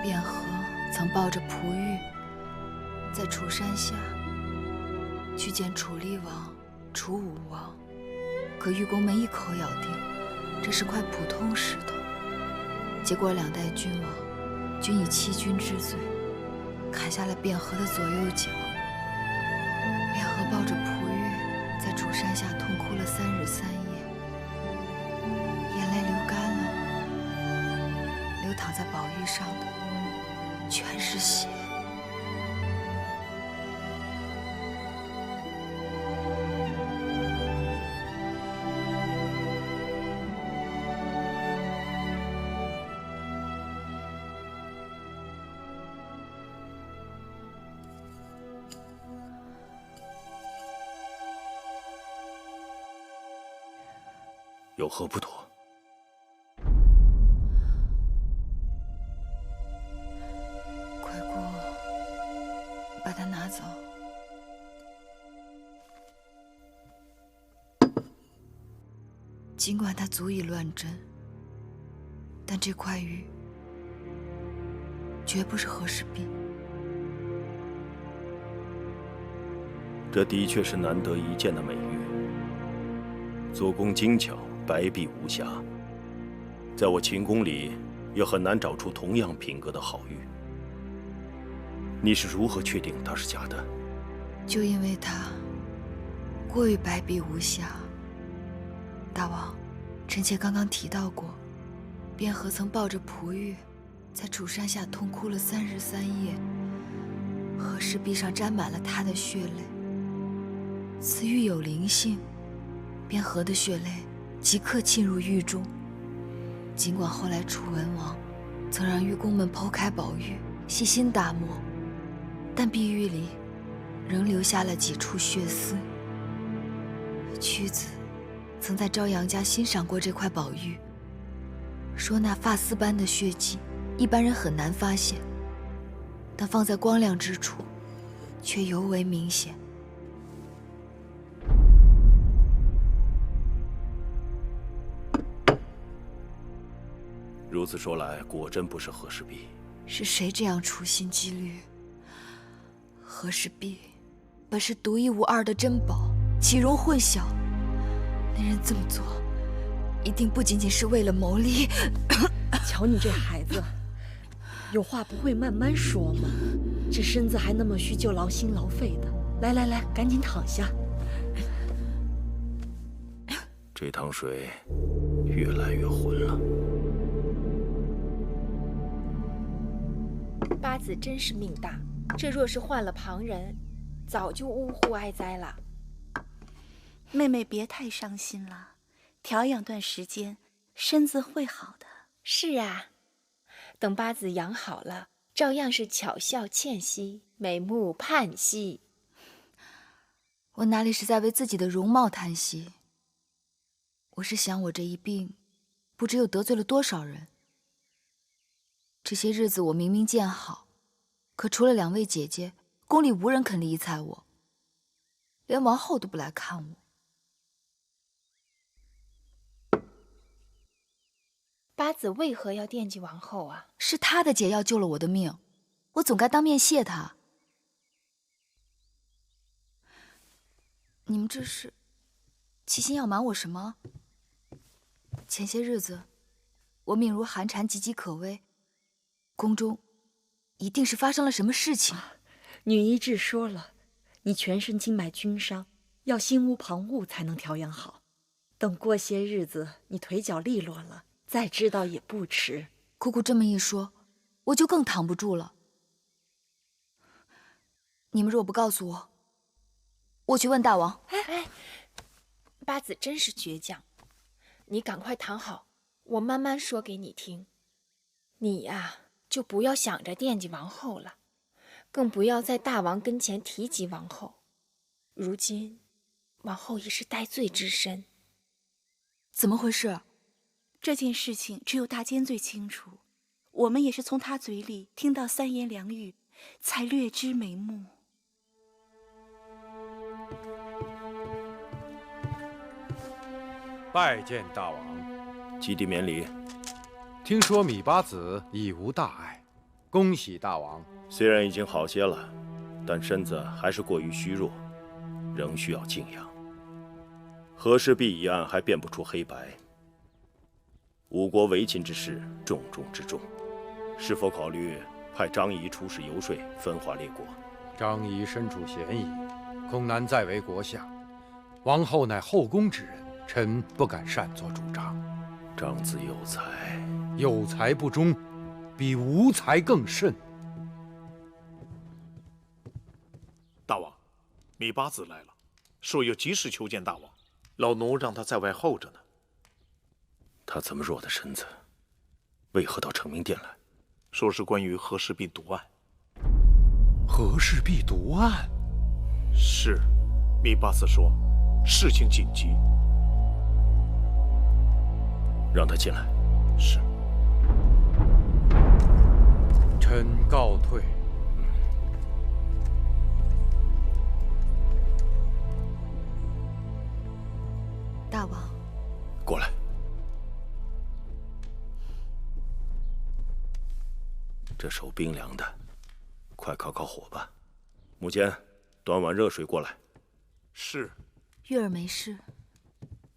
卞和曾抱着璞玉，在楚山下去见楚厉王、楚武王，可玉宫们一口咬定这是块普通石头。结果两代君王均以欺君之罪砍下了卞和的左右脚。卞和抱着璞玉在楚山下痛哭了3日3夜，眼淚流干了，流淌在宝玉上的全是血。有何不妥？快过，把它拿走。尽管它足以乱真，但这塊玉绝不是和氏璧。这的確是難得一見的美玉，做工精巧，白璧無瑕，在我秦宮裡也很難找出同樣品格的好玉。你是如何確定它是假的？就因為它過於白璧無瑕。大王，臣妾剛剛提到過，卞和曾抱着璞玉，在楚山下痛哭了3日3夜，和氏璧上沾滿了他的血淚。此玉有靈性，卞和的血淚即刻沁入玉中。儘管後來楚文王曾讓玉工們剖開寶玉，細心打磨，但碧玉裡仍留下了幾處血絲。屈子曾在昭陽家欣賞過這塊寶玉，說那髮絲般的血跡，一般人很難發現，但放在光亮之處，卻尤為明顯。如此說來，果真不是和氏璧。是誰這樣處心積慮？和氏璧本是獨一無二的珍寶，豈容混淆？那人這麼做，一定不僅僅是為了牟利。瞧你這孩子，有話不會慢慢說嗎？這身子還那麼虛，就勞心勞肺的。來來來，趕緊躺下。這湯水越來越渾了。八子真是命大，這若是換了旁人，早就嗚呼哀哉了。妹妹別太傷心了，調養段時間，身子會好的。是啊，等八子養好了，照樣是巧笑倩兮，美目盼兮。我哪裡是在為自己的容貌嘆息？我是想我這一病，不知又得罪了多少人。這些日子我明明見好，可除了2位姐姐，宮裡無人肯理睬我，連王後都不來看我。八子為何要惦記王後啊？是她的解藥救了我的命，我總該當面謝她。你們這是齊心要瞞我什麼？前些日子我命如寒蟬，岌岌可危，宮中一定是發生了什麼事情。女醫治說了，你全身經脈均傷，要心無旁騖才能調養好。等過些日子你腿腳利落了，再知道也不遲。姑姑這麼一說，我就更躺不住了。你們若不告訴我，我去問大王。哎，八子真是倔強，你趕快躺好，我慢慢說給你聽。你呀，就不要想着惦記王後了，更不要在大王跟前提及王後。如今王後已是戴罪之身。怎麼回事？這件事情只有大監最清楚，我們也是從他嘴裡聽到3言2語，才略知眉目。拜見大王。基地免禮。聽說芈八子已無大礙，恭喜大王。雖然已經好些了，但身子還是過於虛弱，仍需要靜養。和氏璧一案還辨不出黑白，吳國圍秦之事重中之重，是否考慮派張儀出使游說，分化列国？张儀身處嫌疑，恐難再為國相。王後乃後宮之人，臣不敢擅作主張。張子有才，有才不忠，比无才更甚。大王，芈八子来了，说有急事求見大王，老奴讓他在外候着呢。他这麼弱的身子，為何到承明殿來？說是關於和氏璧毒案。和氏璧毒案？是，芈八子說事情緊急，讓他進來。是。臣告退。大王，過來。这手冰涼的，快烤烤火吧。母監，端碗熱水過來。是。玉兒沒事。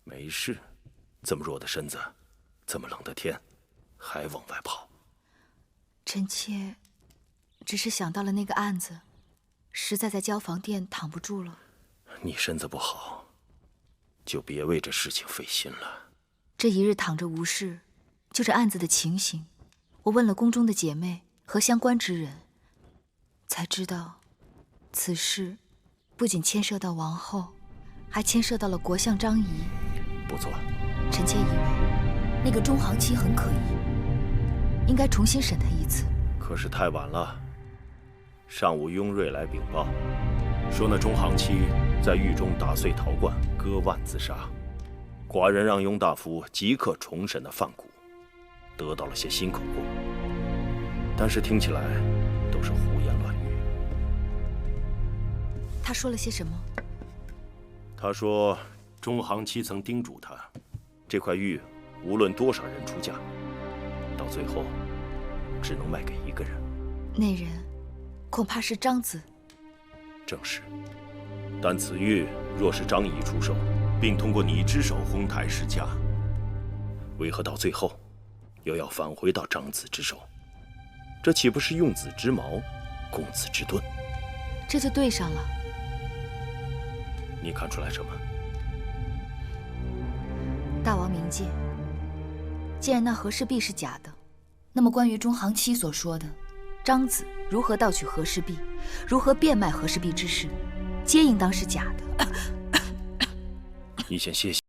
沒事？這麼弱的身子，這麼冷的天，還往外跑？臣妾只是想到了那個案子，實在在交房殿躺不住了。你身子不好，就別為這事情費心了。這一日躺着無事，就這案子的情形，我問了宮中的姐妹和相關之人，才知道此事不僅牽涉到王後，還牽涉到了國相張儀。不錯，臣妾以為那個中行期很可疑，應該重新審他一次。可是太晚了。上午雍瑞來稟報，說那中行期在獄中打碎陶罐，割腕自殺。寡人讓雍大夫即刻重審那犯誥，得到了些新口供，但是聽起來都是胡言亂語。他說了些什麼？他說中行期曾叮囑他，這塊玉無論多少人出價，到最後只能賣給一個人。那人恐怕是張子。正是。但此玉若是張儀出售，並通過你之手哄抬市價，為何到最後又要返回到張子之手？這豈不是用子之矛，攻子之盾？這就對上了。你看出來什麼？大王明鑑，既然那和氏璧是假的，那麼關於中行期所說的張子如何盜取和氏璧，如何變賣和氏璧之事，皆應當是假的。你先歇歇。